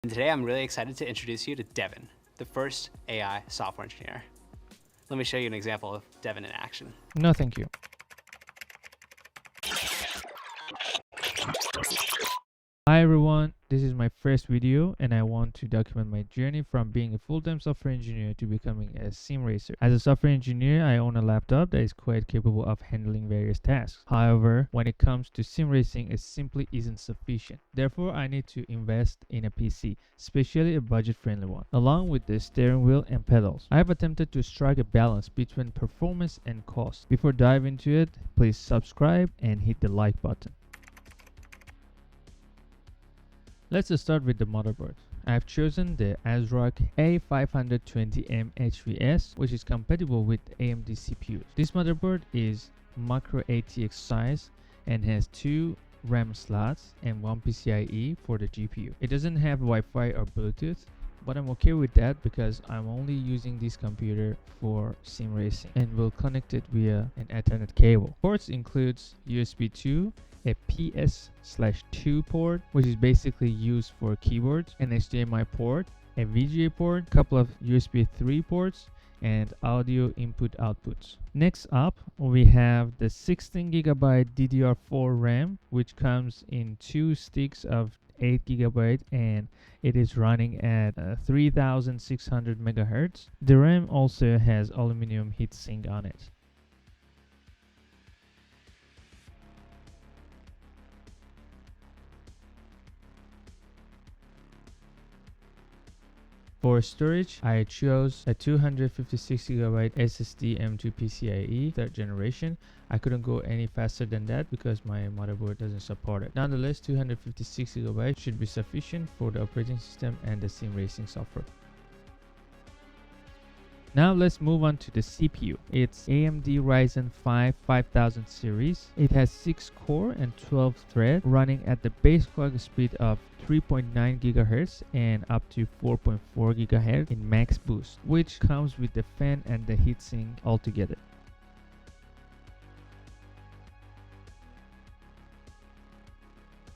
And today I'm really excited to introduce you to Devin, the first AI software engineer. Let me show you an example of Devin in action. No, thank you. Hi everyone, this is my first video and I want to document my journey from being a full-time software engineer to becoming a sim racer. As a software engineer, I own a laptop that is quite capable of handling various tasks. However, when it comes to sim racing, it simply isn't sufficient. Therefore, I need to invest in a PC, especially a budget-friendly one, along with the steering wheel and pedals. I have attempted to strike a balance between performance and cost. Before diving into it, please subscribe and hit the like button. Let's start with the motherboard. I've chosen the ASRock A520M HVS, which is compatible with AMD CPUs. This motherboard is macro ATX size and has 2 RAM slots and 1 PCIe for the GPU. It doesn't have Wi-Fi or Bluetooth, but I'm okay with that because I'm only using this computer for sim racing and will connect it via an Ethernet cable. Ports includes USB 2, a PS/2 port, which is basically used for keyboards, an HDMI port, a VGA port, couple of USB 3 ports, and audio input outputs. Next up, we have the 16GB DDR4 RAM, which comes in 2 sticks of 8GB and it is running at 3600 MHz. The RAM also has aluminum heatsink on it. For storage, I chose a 256GB SSD M2 PCIe 3rd generation. I couldn't go any faster than that because my motherboard doesn't support it. Nonetheless, 256GB should be sufficient for the operating system and the sim racing software. Now let's move on to the CPU. It's AMD Ryzen 5 5000 series. It has 6 core and 12 thread running at the base clock speed of 3.9 GHz and up to 4.4 GHz in max boost, which comes with the fan and the heatsink altogether.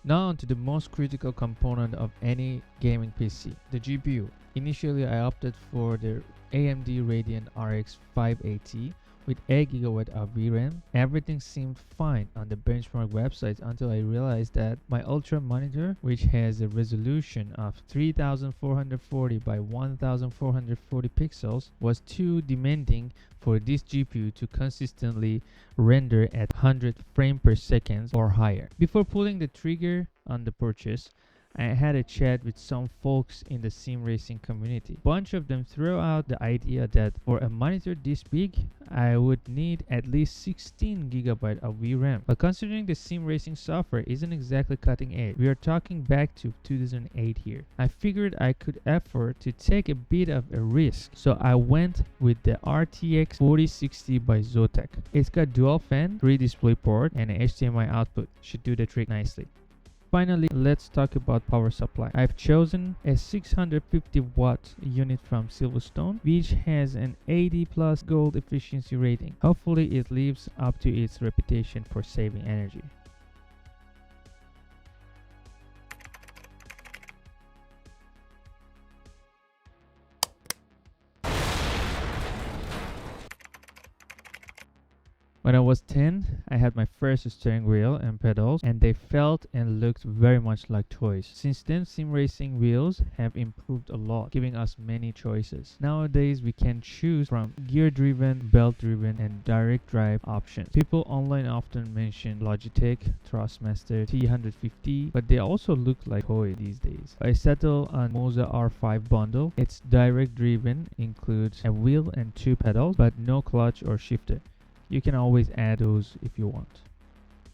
Now onto the most critical component of any gaming PC, the GPU. Initially, I opted for the AMD Radeon RX 580 with 8GB of VRAM. Everything seemed fine on the benchmark websites until I realized that my Ultra monitor, which has a resolution of 3440 by 1440 pixels, was too demanding for this GPU to consistently render at 100 frames per second or higher. Before pulling the trigger on the purchase, I had a chat with some folks in the sim racing community. Bunch of them threw out the idea that for a monitor this big, I would need at least 16GB of VRAM. But considering the sim racing software isn't exactly cutting edge, we are talking back to 2008 here. I figured I could afford to take a bit of a risk, so I went with the RTX 4060 by Zotac. It's got dual fan, 3 display port, and an HDMI output. Should do the trick nicely. Finally, let's talk about power supply. I've chosen a 650 watt unit from Silverstone, which has an 80 plus gold efficiency rating. Hopefully it lives up to its reputation for saving energy. When I was 10, I had my first steering wheel and pedals, and they felt and looked very much like toys. Since then, sim racing wheels have improved a lot, giving us many choices. Nowadays, we can choose from gear-driven, belt-driven, and direct drive options. People online often mention Logitech, Thrustmaster, T150, but they also look like toys these days. I settled on Moza R5 bundle. It's direct-driven, includes a wheel and 2 pedals, but no clutch or shifter. You can always add those if you want.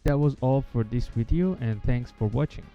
That was all for this video and thanks for watching.